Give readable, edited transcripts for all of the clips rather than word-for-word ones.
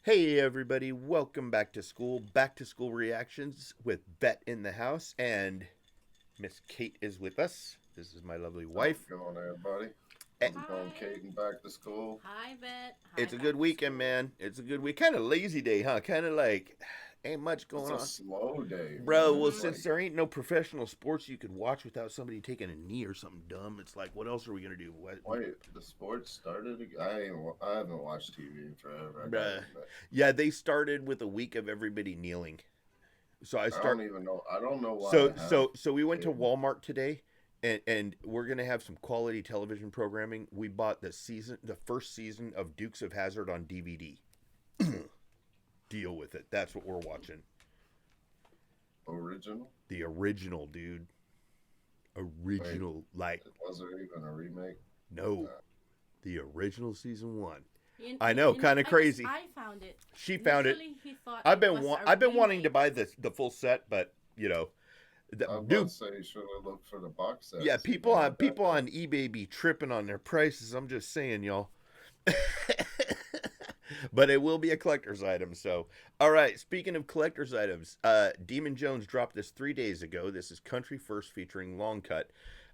Hey everybody, welcome back to school. Back to school reactions with Bet in the house, and Miss Kate is with us. This is my lovely How's wife. it going, everybody? Eh, How's it going, Hi. Caden? Back to school? Hi, Bet. Hi, It's a good back to weekend, school. man. It's a good week. Kind of lazy day, huh? Kind of like ain't much It's going a on. slow day, Bro, man. well, It's Mm-hmm. since like, there ain't no professional sports you could watch without somebody taking a knee or something dumb, it's like, what else are we gonna do? What, wait, the sports started again? I haven't watched TV in forever. I gotta bruh. admit. Yeah, they started with a week of everybody kneeling. So I I start. don't even know. I don't know why So I have so so we went to cable. Walmart today, and we're gonna have some quality television programming. We bought the first season of Dukes of Hazzard on DVD. Deal with it. That's what we're watching. Original? The original, dude. Wait, Original, like was there even a remake? no, Uh, the original season one. You, I you, know, you know, kind of I guess crazy. I found it. She found it. Initially, he thought it was a I've been wanting to remake. buy the full set, but I was about dude. to say you should have looked for the box set. Yeah, See if they had that people too. on eBay be tripping on their prices. I'm just saying, y'all. But it will be a collector's item. So, all right. Speaking of collector's items, Demon Jones dropped this 3 days ago. This is Country First featuring Long Cut.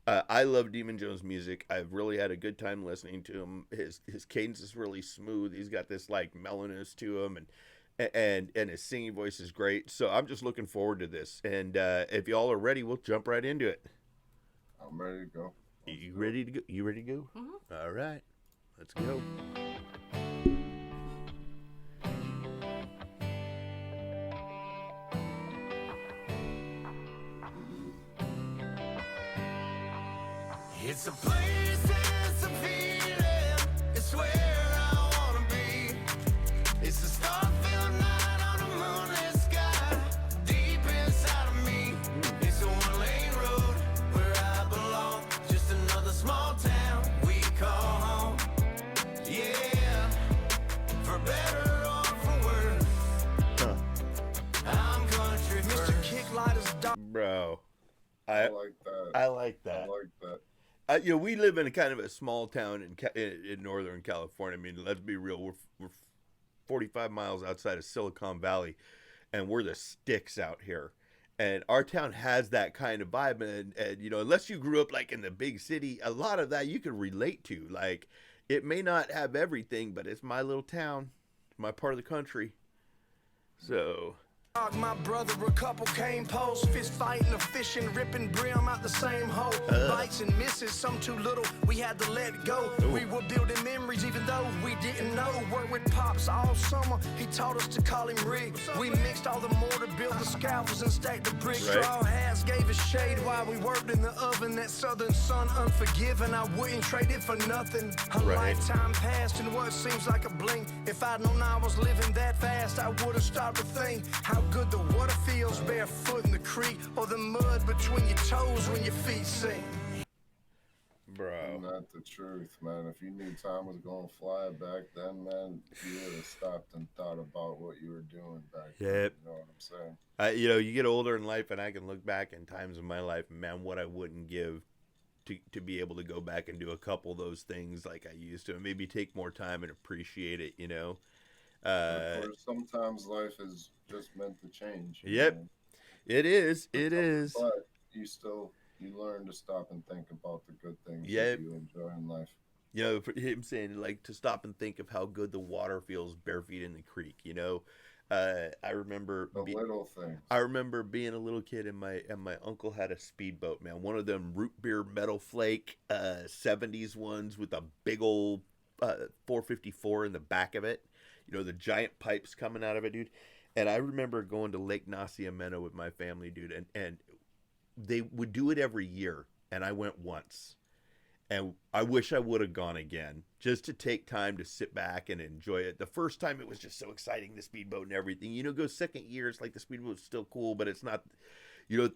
I love Demon Jones music. I've really had a good time listening to him. His cadence is really smooth. He's got this like mellowness to him, and his singing voice is great. So I'm just looking forward to this. And if y'all are ready, we'll jump right into it. I'm ready to go. Let's You do it. ready to go? You ready to go? Hmm. All right, let's go. It's a place, it's a feeling, it's where I wanna be. It's a star-filled night on a moonlit sky, deep inside of me. It's a one-lane road where I belong, just another small town we call home. Yeah, for better or for worse, Huh. I'm country first. Mr. Kicklighter's dog. Bro, I I like that. I like I that. like that. We live in a kind of a small town in Northern California. I mean, let's be real. We're 45 miles outside of Silicon Valley, and we're the sticks out here. And our town has that kind of vibe, and unless you grew up like in the big city, a lot of that you can relate to. Like, it may not have everything, but it's my little town, my part of the country. So, My brother, a couple came post, fist fighting, a fishing, ripping brim out the same hole. Bites and misses, some too little, we had to let go. We were building memories even though we didn't know. Worked with Pops all summer, he taught us to call him Rick. We mixed all the mortar, built the scaffolds and stacked the bricks. Right. Straw hats gave us shade while we worked in the oven. That southern sun unforgiving, I wouldn't trade it for nothing. A Right. lifetime passed in what seems like a blink. If I'd known I was living that fast, I would have stopped to think how good the water feels barefoot in the creek, or the mud between your toes when your feet sink. bro, Not the truth, man. If you knew time was going to fly back then, man, you would have stopped and thought about what you were doing back then. Yep. You know what I'm saying? you get older in life, and I can look back in times in my life, man, what I wouldn't give to be able to go back and do a couple of those things like I used to, and maybe take more time and appreciate it. But Uh, of course, sometimes life is just meant to change. yep, it is. But, It is. but you learn to stop and think about the good things Yep. that you enjoy in life. For him saying like to stop and think of how good the water feels bare feet in the creek. I remember The little things. I remember being a little kid, and my uncle had a speedboat, man. One of them root beer metal flake 70s ones with a big old 454 in the back of it. The giant pipes coming out of it, dude. And I remember going to Lake Nacimiento with my family, dude, and they would do it every year, and I went once. And I wish I would have gone again, just to take time to sit back and enjoy it. The first time it was just so exciting, the speedboat and everything. Go second year, it's like the speedboat's still cool, but it's not.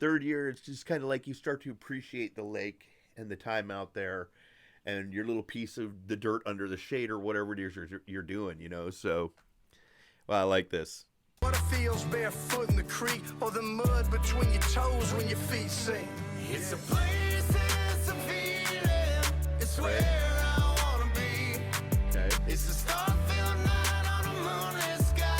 Third year, it's just kind of like you start to appreciate the lake and the time out there, and your little piece of the dirt under the shade or whatever it is you're doing. So, well, I like this. Water feels barefoot in the creek, or the mud between your toes when your feet sink. It's a place, it's a feeling, it's where I wanna be. Okay. It's a star-filled night on a moonlit sky.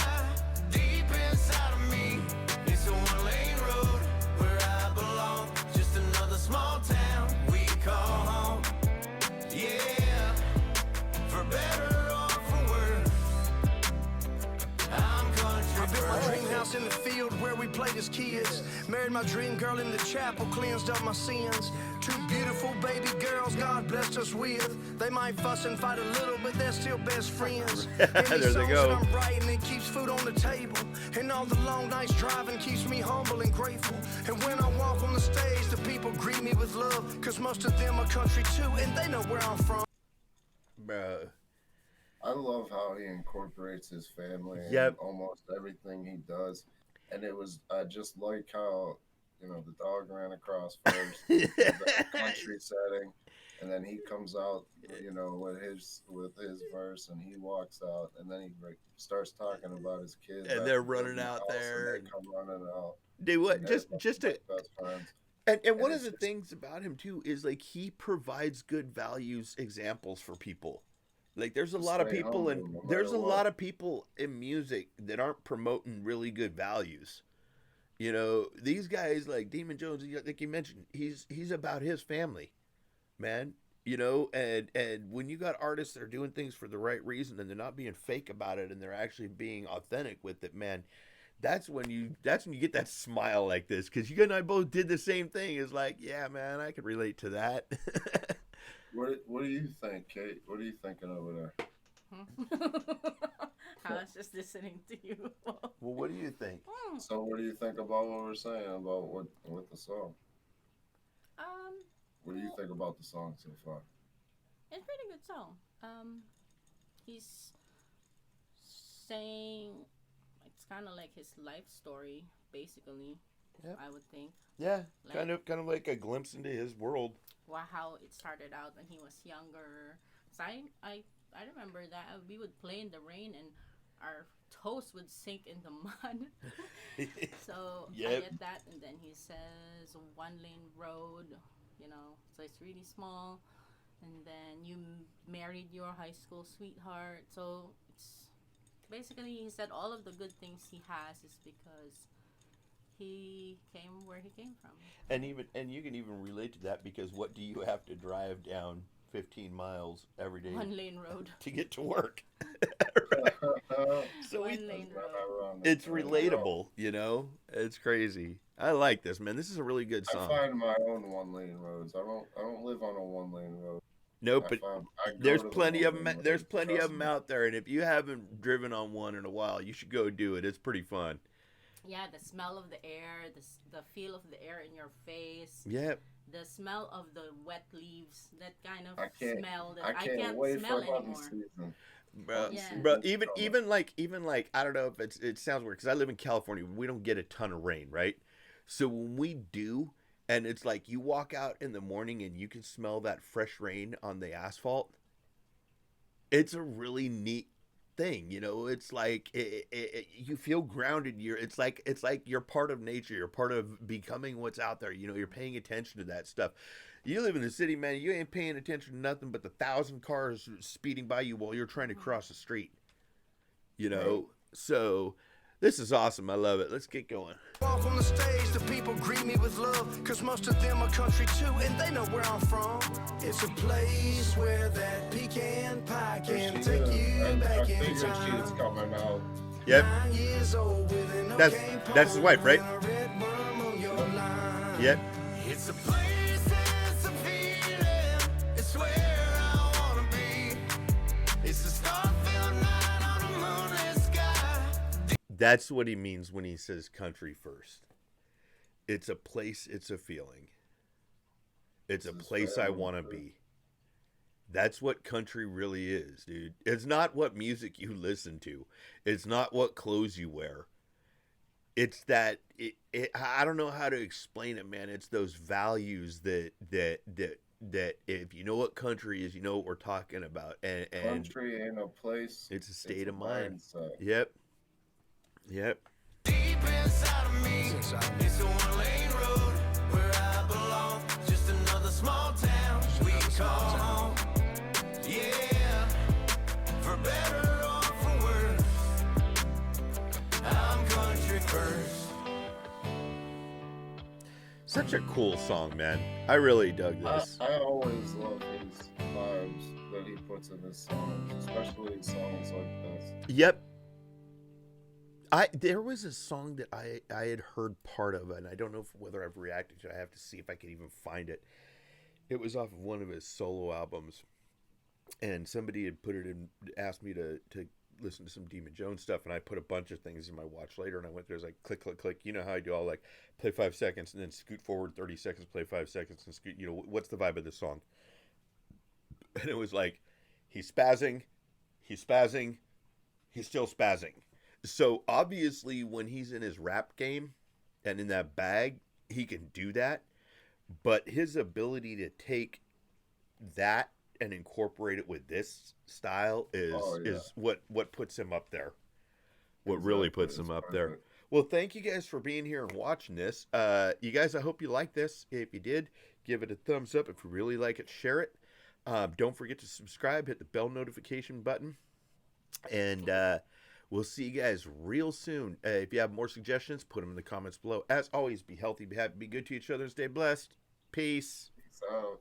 house in the field where we played as kids. Married my dream girl in the chapel, cleansed up my sins. Two beautiful baby girls God blessed us with. They might fuss and fight a little, but they're still best friends. And There these they songs go. that I'm writing, it keeps food on the table. And all the long nights driving keeps me humble and grateful. And when I walk on the stage, the people greet me with love. Cause most of them are country too, and they know where I'm from. Bruh. I love how he incorporates his family Yep. in almost everything he does. And it was, I just like how, you know, the dog ran across first, the country setting, and then he comes out, you know, with his verse, and he walks out, and then he starts talking about his kids, And at they're the running Disney out house, there, and they come running out. Dude, what? And they're Just to, like best friends. and one it's of the just- things about him too is like he provides good values examples for people. Like there's a To lot of stay people humble no there's a matter lot what. of people in music that aren't promoting really good values. You know, these guys like Demon Jones, like you mentioned, he's about his family, man. You know, and when you got artists that are doing things for the right reason and they're not being fake about it and they're actually being authentic with it, man, that's when you get that smile like this, because you and I both did the same thing. It's like, yeah, man, I can relate to that. What do you think, Kate? What are you thinking over there? I was just listening to you. Well, what do you think? So what do you think about what we're saying about with the song? What do you think about the song so far? It's a pretty good song. He's saying it's kind of like his life story, basically. Yep. I would think. Yeah, Like- kind of like a glimpse into his world. How it started out when he was younger. So I remember that we would play in the rain and our toes would sink in the mud. So I Yep. get that. And then he says one lane road, you know, so it's really small. And then you married your high school sweetheart. So it's basically, he said all of the good things he has is because he came where he came from. And you can even relate to that, because what do you have to drive down 15 miles every day One lane road. to get to work? So One lane road. it's relatable, you know? It's crazy. I like this, man. This is a really good I song. find my own one-lane roads. I don't live on a one-lane road. Nope, but I go there's to the plenty of them. one-lane There's road, plenty of trust them me. out there, and if you haven't driven on one in a while, you should go do it. It's pretty fun. Yeah, the smell of the air, the feel of the air in your face, Yep. the smell of the wet leaves, that kind of I can't- smell that I can't wait smell for hunting anymore. season. Bro, Yeah. bro, even like I don't know if it sounds weird, because I live in California. We don't get a ton of rain, right? So when we do, and it's like you walk out in the morning and you can smell that fresh rain on the asphalt. It's a really neat thing, you know. It's like you feel grounded. It's like you're part of nature. You're part of becoming what's out there. You know, you're paying attention to that stuff. You live in the city, man. You ain't paying attention to nothing but the 1,000 cars speeding by you while you're trying to cross the street. You know, Right. so this is awesome. I love it. Let's get going. Walk on the stage, the people greet me with love. Cause most of them are country too, and they know where I'm from. It's a place where that pecan pie can take you I back in figured she was time. coming out. Yep. 9 years old with an That's- okay that's his wife, right? and a red worm on your line. Yep. It's a place, it's a feeling. It's where I wanna be. It's a star-filled night on a moonlit sky. That's what he means when he says country first. It's a place, it's a feeling. It's a This is place I family want to first. be. That's what country really is, dude. It's not what music you listen to. It's not what clothes you wear. It's that I don't know how to explain it, man. It's those values that if you know what country is, you know what we're talking about. And Country ain't a place. it's a state of mind. mindset. Yep. Yep. Deep inside of me, it's a one-lane road where I belong. Just another small town we call home. Yeah, for better or for worse, I'm country first. Such a cool song, man. I really dug this. I always love his vibes that he puts in his songs, especially songs like this. Yep. There was a song that I had heard part of, and I don't know whether I've reacted to it. I have to see if I can even find it. It was off of one of his solo albums, and somebody had put it in, asked me to listen to some Demon Jones stuff, and I put a bunch of things in my watch later, and I went there, it was like click, click, click. You know how I do, all like play 5 seconds and then scoot forward 30 seconds, play 5 seconds and scoot. You know, what's the vibe of this song? And it was like, he's spazzing, he's spazzing, he's still spazzing. So obviously, when he's in his rap game and in that bag, he can do that. But his ability to take that and incorporate it with this style is what puts him up there. What really puts him up there. Well, thank you guys for being here and watching this. You guys, I hope you liked this. If you did, give it a thumbs up. If you really like it, share it. Don't forget to subscribe. Hit the bell notification button. And we'll see you guys real soon. If you have more suggestions, put them in the comments below. As always, be healthy, be happy, be good to each other, and stay blessed. Peace. Peace out.